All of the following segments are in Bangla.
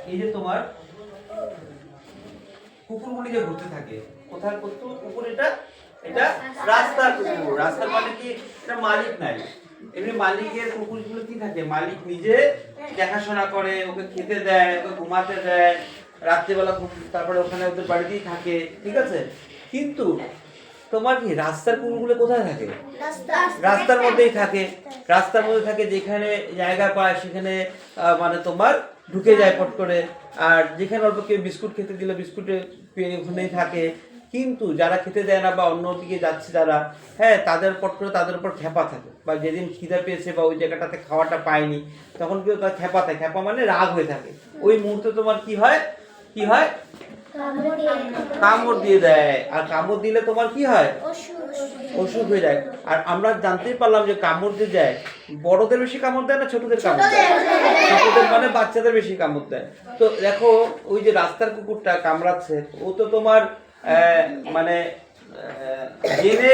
এই যে তোমার কুকুরগুলি যে ঘুরতে থাকে, কোথায় করতো কুকুর? এটা এটা রাস্তার কুকুর। রাস্তার মানে কি, এটা মালিক নাই। এমনি মালিকের কুকুরগুলো কি থাকে, মালিক নিজে দেখাশোনা করে, ওকে খেতে দেয়, ওকে ঘুমাতে দেয়, রাত্রিবেলা তারপরে ওখানে ওদের বাড়িতেই থাকে, ঠিক আছে। কিন্তু তোমার কি রাস্তার কুকুরগুলো কোথায় থাকে? রাস্তার মধ্যেই থাকে। রাস্তার মধ্যে থাকে, যেখানে জায়গা পায় সেখানে মানে তোমার ঢুকে যায় পট করে। আর যেখানে অল্প কেউ বিস্কুট খেতে দিলে বিস্কুটে পেয়ে ওখানেই থাকে। কিন্তু যারা খেতে দেয় না বা অন্যদিকে যাচ্ছে যারা, হ্যাঁ, তাদের পট করে তাদের উপর খেপা থাকে। বা যেদিন খিদে পেয়েছে বা ওই জায়গাটাতে খাওয়াটা পায়নি, তখন কেউ তার খেপা থাকে। খেপা মানে রাগ হয়ে থাকে। ওই মুহূর্তে তোমার কি হয়, কি হয়, কামড় দিয়ে দেয়। আর কামড় দিলে তোমার কি হয়, অসুখ হয়ে যায়। আর আমরা জানতেই পারলাম যে কামড় দিয়ে যায়, বড়দের বেশি কামড় দেয় না ছোটদের কামড় দেয়? ছোটদের মানে বাচ্চাদের বেশি কামড় দেয়। তো দেখো, ওই যে রাস্তার কুকুরটা কামড়াচ্ছে, ও তো তোমার মানে জেনে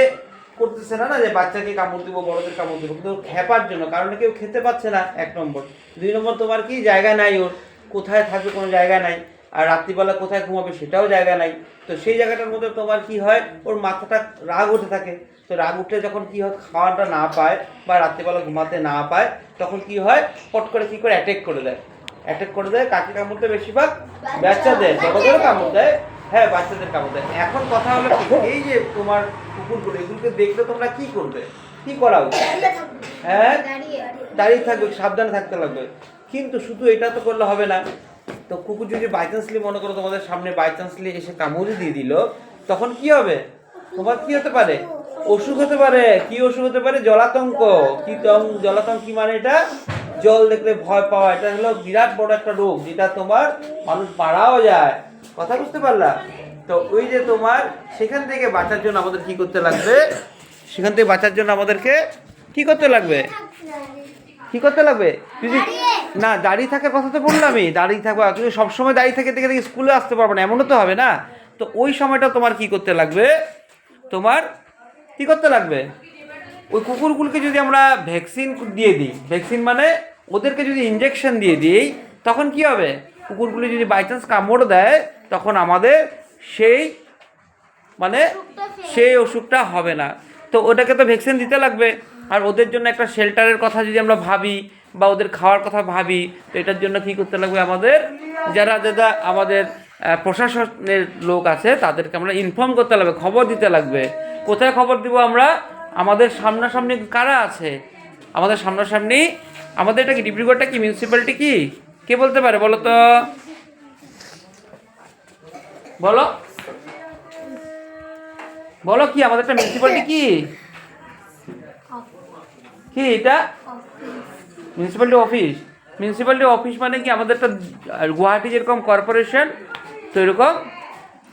করতেছে না, না যে বাচ্চাকে কামড় দিব, বড়দের কামড় দিব, কিন্তু খেপার জন্য। কারণ কেউ খেতে পাচ্ছে না, 1 নম্বর। 2 নম্বর তোমার কি, জায়গা নাই ওর, কোথায় থাকবে কোনো জায়গা নাই। আর রাত্রিবেলা কোথায় ঘুমাবে সেটাও জায়গা নাই। তো সেই জায়গাটার মধ্যে তোমার কি হয়, ওর মাথাটা রাগ উঠে থাকে। তো রাগ উঠলে যখন কি হয়, খাওয়াটা না পায় বা রাত্রিবেলা ঘুমাতে না পায়, তখন কি হয়, পট করে কি করে অ্যাটাক করে দেয়। অ্যাটাক করে দেয়। কাকে কামড় দেয় বেশিরভাগ? বাচ্চাদের। বড়দেরও কামড় দেয়, হ্যাঁ, বাচ্চাদের কামড় দেয়। এখন কথা হলো, এই যে তোমার কুকুরগুলো, এগুলোকে দেখলে তোমরা কি করবে, কি করা উচিত? হ্যাঁ, দাঁড়িয়ে থাকবে, সাবধানে থাকতে লাগবে। কিন্তু শুধু এটা তো করলে হবে না। তো কুকুর যদি বাইচান্সলি, মনে করো তোমাদের সামনে বাইচান্সলি এসে কামড় দিয়ে দিল, তখন কি হবে? তোমার কি হতে পারে? অসুখ হতে পারে। কি অসুখ হতে পারে? জলাতঙ্ক। কি জলাতঙ্ক কি মানে? এটা জল দেখলে ভয় পাওয়া। এটা হলো বিরাট বড় একটা রোগ, যেটা তোমার মানুষ মারাও যায়। কথা বুঝতে পারলা? তো ওই যে তোমার সেখান থেকে বাঁচার জন্য আমাদের কি করতে লাগবে? সেখান থেকে বাঁচার জন্য আমাদেরকে কি করতে লাগবে? কি করতে লাগবে? যদি না দাঁড়িয়ে থাকার কথা তো বললামই, দাঁড়িয়ে থাকবা। তুমি সবসময় দাঁড়িয়ে থেকে থেকে স্কুলে আসতে পারবে না, এমনও তো হবে না। তো ওই সময়টা তোমার কি করতে লাগবে? তোমার কি করতে লাগবে? ওই কুকুরগুলোকে যদি আমরা ভ্যাকসিন দিয়ে দিই, ভ্যাকসিন মানে ওদেরকে যদি ইঞ্জেকশন দিয়ে দিই, তখন কি হবে? কুকুরগুলি যদি বাইচান্স কামড় দেয়, তখন আমাদের সেই মানে সেই অসুখটা হবে না। তো ওটাকে তো ভ্যাকসিন দিতে লাগবে। আর ওদের জন্য একটা শেল্টারের কথা যদি আমরা ভাবি বা ওদের খাওয়ার কথা ভাবি, তো এটার জন্য কী করতে লাগবে? আমাদের যারা যারা আমাদের প্রশাসনের লোক আছে, তাদেরকে আমরা ইনফর্ম করতে লাগবে, খবর দিতে লাগবে। কোথায় খবর দিব আমরা? আমাদের সামনাসামনি কারা আছে? আমাদের সামনাসামনি, আমাদের এটা কি ডিব্রুগড়টা কি মিউনিসিপ্যালিটি? কি কে বলতে পারে বলো তো, বলো বলো, কি আমাদের একটা মিউনিসিপ্যালিটি? কি কি এটা? Municipality office. মিউনিসিপ্যালিটি অফিস মানে কি, আমাদের একটা গুয়াহাটি যেরকম কর্পোরেশন, তো এরকম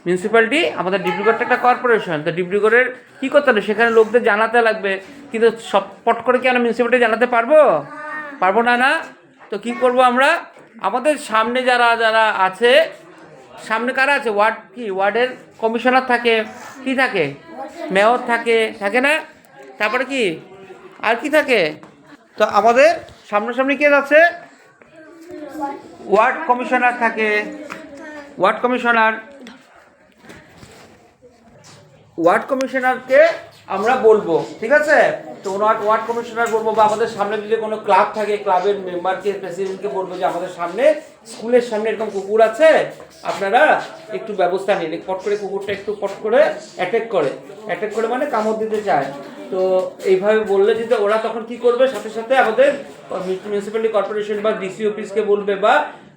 মিউনিসিপ্যালিটি আমাদের ডিব্রুগড়টা একটা কর্পোরেশন। তো ডিব্রুগড়ের কী করতে হবে? সেখানে লোকদের জানাতে লাগবে। কিন্তু সব পট করে কি আমরা মিউনিসিপ্যালিটি জানাতে পারবো? পারবো না, না। তো কী করবো আমরা? আমাদের সামনে যারা যারা আছে, সামনে কারা আছে? ওয়ার্ড, কি ওয়ার্ডের কমিশনার থাকে, কি থাকে, মেয়র থাকে, থাকে না? তারপরে কি আর কি থাকে? তো আমাদের সামনাসামনি কে আছে? ওয়ার্ড কমিশনার থাকে। ওয়ার্ড কমিশনারকে আমরা বলবো, ঠিক আছে। তো ওয়ার্ড কমিশনার বলবো, বা আমাদের সামনে যদি কোনো ক্লাব থাকে, ক্লাবের মেম্বারকে, প্রেসিডেন্টকে বলবো যে আমাদের সামনে, স্কুলের সামনে এরকম কুকুর আছে, আপনারা একটু ব্যবস্থা নিন। পট করে কুকুরটা একটু পট করে অ্যাটাক করে মানে কামড় দিতে চায়। তো এইভাবে বললে যদি ওরা তখন কি করবে, সাথে সাথে আমাদের মিউনিসিপ্যালিটি কর্পোরেশন বা ডিসি অফিসকে বলবে, বা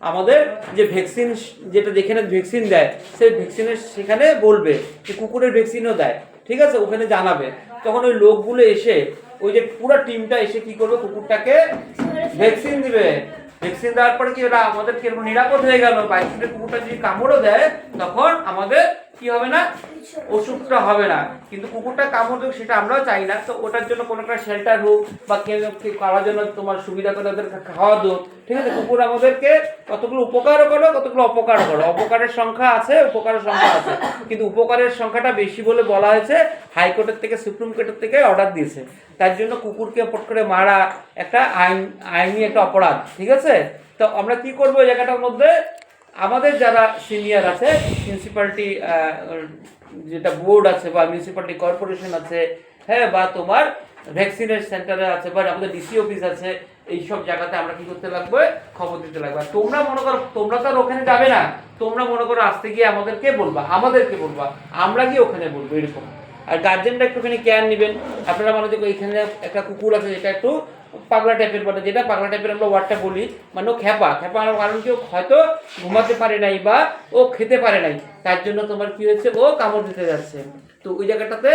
আমাদের যে ভ্যাকসিন, যেটা যেখানে ভ্যাকসিন দেয়, সেই ভ্যাকসিনের সেখানে বলবে যে কুকুরের ভ্যাকসিনও দেয়, ঠিক আছে, ওখানে জানাবে। তখন ওই লোকগুলো এসে, ওই যে পুরো টিমটা এসে কি করবে, কুকুরটাকে ভ্যাকসিন দিবে। ভ্যাকসিন দেওয়ার পরে কি ওটা আমাদের কিরকম নিরাপদ হয়ে গেল। বাইরে কুকুরটা যদি কামড়ও দেয়, তখন আমাদের কি হবে না, অসুখটা হবে না। কিন্তু কুকুরটা কামড় দেবে সেটা আমরাও চাই না। তো ওটার জন্য কোনো একটা শেল্টার হোক বা কেউ করার জন্য তোমার সুবিধা করে ওদেরকে খাওয়া দো, ঠিক আছে। কুকুর আমাদেরকে কতগুলো উপকারও করো, কতগুলো অপকারও করো। অপকারের সংখ্যা আছে, উপকারের সংখ্যা আছে, কিন্তু উপকারের সংখ্যাটা বেশি বলে বলা হয়েছে। হাইকোর্টের থেকে, সুপ্রিম কোর্টের থেকে অর্ডার দিয়েছে। তার জন্য কুকুরকে পট করে মারা একটা আইনি একটা অপরাধ, ঠিক আছে। তো আমরা কি করবো এই জায়গাটার মধ্যে, আমাদের যারা সিনিয়র আছে, মিউনিসিপ্যালিটি যেটা বোর্ড আছে বা মিউনিসিপ্যালিটি কর্পোরেশন আছে, হ্যাঁ, বা তোমার ভ্যাকসিনের সেন্টারে আছে বা আমাদের ডিসি অফিস আছে, এইসব জায়গাতে আমরা কি করতে লাগবে, খবর দিতে লাগবে। আর তোমরা মনে করো তোমরা তো আর ওখানে যাবে না, তোমরা মনে করো আসতে গিয়ে আমাদেরকে বলবা, আমরা গিয়ে ওখানে বলবো এরকম। আর গার্জেনরা একটুখানি কেয়ার নেবেন। আপনারা মনে দেখো এখানে একটা কুকুর আছে যেটা একটু পাগলা টাইপের, মানে যেটা পাগলা টাইপের আমরা ওয়ার্ডটা বলি, মানে ও খেপা কারণ কি ও হয়তো ঘুমাতে পারে নাই বা ও খেতে পারে নাই, তার জন্য তোমার কি হয়েছে, ও কামড় দিতে যাচ্ছে। তো ওই জায়গাটাতে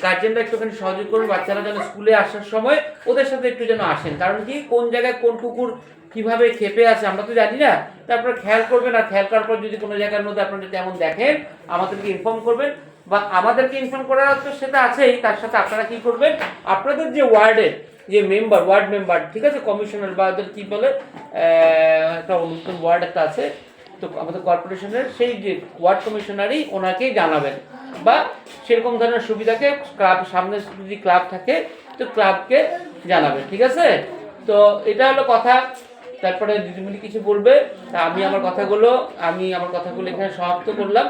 গার্জেনরা একটুখানি সহযোগ করুন, বাচ্চারা যেন স্কুলে আসার সময় ওদের সাথে একটু যেন আসেন। কারণ কি কোন জায়গায় কোন কুকুর কিভাবে খেপে আছে আমরা তো জানি না, তারপরে খেয়াল করবেন। আর খেয়াল করার পর যদি কোনো জায়গার মধ্যে আপনারা তেমন দেখেন আমাদেরকে ইনফর্ম করবেন, বা আমাদেরকে ইনফর্ম করার তো সেটা আছেই, তার সাথে আপনারা কি করবেন, আপনাদের যে ওয়ার্ডের যে ওয়ার্ড মেম্বার, ঠিক আছে, কমিশনার বা ওদের কি বলে একটা নতুন ওয়ার্ড একটা আছে তো আমাদের কর্পোরেশনের, সেই যে ওয়ার্ড কমিশনারই ওনাকেই জানাবেন। বা সেরকম ধরনের সুবিধাকে ক্লাব সামনে যদি ক্লাব থাকে তো ক্লাবকে জানাবেন, ঠিক আছে। তো এটা হলো কথা। তারপরে দিদিমণি কিছু বলবে, তা আমি আমার কথাগুলো এখানে সমাপ্ত করলাম।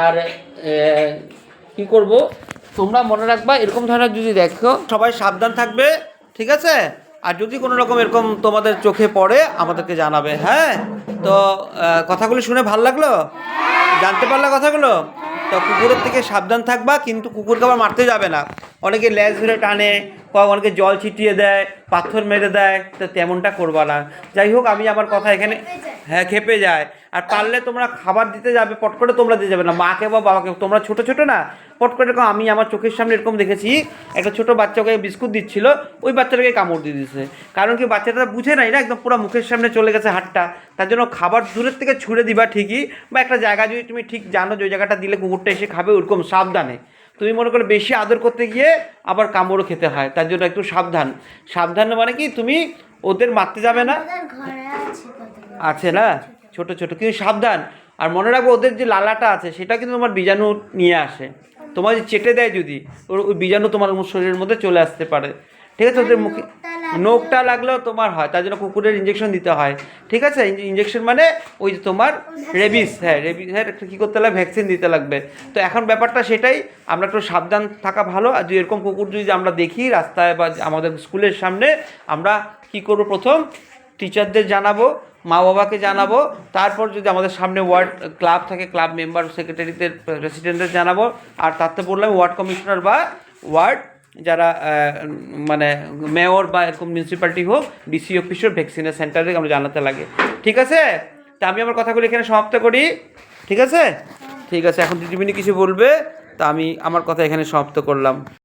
আর কি করব, তোমরা মনে রাখবা এরকম ধরনের যদি দেখো সবাই সাবধান থাকবে, ঠিক আছে। আর যদি কোনো রকম এরকম তোমাদের চোখে পড়ে আমাদেরকে জানাবে, হ্যাঁ। তো কথাগুলো শুনে ভালো লাগলো, জানতে পারলে কথাগুলো। তো কুকুরের থেকে সাবধান থাকবা, কিন্তু কুকুরকে আবার মারতে যাবে না। অনেকে লেজ ধরে টানে, অনেকে জল ছিটিয়ে দেয়, পাথর মেরে দেয়, তো তেমনটা করবা না। যাই হোক, আমি আমার কথা এখানে, হ্যাঁ, খেপে যায়। আর পারলে তোমরা খাবার দিতে যাবে, পট করে তোমরা দিয়ে যাবে না, মাকে বা বাবাকে। তোমরা ছোটো ছোটো না, পট করে এরকম, আমি আমার চোখের সামনে এরকম দেখেছি, একটা ছোটো বাচ্চাকে বিস্কুট দিচ্ছিল, ওই বাচ্চাটাকে কামড় দিয়ে দিয়েছে। কারণ কি বাচ্চাটা বুঝে নাই না, একদম পুরো মুখের সামনে চলে গেছে হাতটা। তার জন্য খাবার দূরের থেকে ছুঁড়ে দিবা ঠিকই, বা একটা জায়গা যদি তুমি ঠিক জানো যে ওই জায়গাটা দিলে কুকুরটা এসে খাবে, ওরকম সাবধানে। তুমি মনে করো বেশি আদর করতে গিয়ে আবার কামড়ও খেতে হয়, তার জন্য একটু সাবধান মানে কি তুমি ওদের মারতে যাবে না, আছে না ছোট ছোট, কিন্তু সাবধান। আর মনে রাখবো ওদের যে লালাটা আছে সেটা কিন্তু তোমার বীজাণু নিয়ে আসে, তোমার যে চেটে দেয় যদি ওই বীজাণু তোমার শরীরের মধ্যে চলে আসতে পারে, ঠিক আছে। ওদের মুখে নোকটা লাগলেও তোমার হয়, তার জন্য কুকুরের ইঞ্জেকশন দিতে হয়, ঠিক আছে। ইঞ্জেকশন মানে ওই যে তোমার রেবিস, হ্যাঁ, কী করতে লাগবে, ভ্যাকসিন দিতে লাগবে। তো এখন ব্যাপারটা সেটাই, আমরা একটু সাবধান থাকা ভালো। আর যদি এরকম কুকুর যদি আমরা দেখি রাস্তায় বা আমাদের স্কুলের সামনে, আমরা কি করব, প্রথম টিচারদের জানাবো, মা বাবাকে জানাবো, তারপর যদি আমাদের সামনে ওয়ার্ড ক্লাব থাকে, ক্লাব মেম্বার, সেক্রেটারিদের, প্রেসিডেন্টদের জানাবো। আর তাতে বললাম ওয়ার্ড কমিশনার বা ওয়ার্ড যারা মানে মেয়র বা এরকম মিউনিসিপ্যালিটি হোক, ডিসি অফিসের ভ্যাকসিনের সেন্টারে আমরা জানাতে লাগে, ঠিক আছে। তা আমি আমার কথাগুলো এখানে সমাপ্ত করি, ঠিক আছে। ঠিক আছে, এখন দিদিমণি কিছু বলবে, তা আমি আমার কথা এখানে সমাপ্ত করলাম।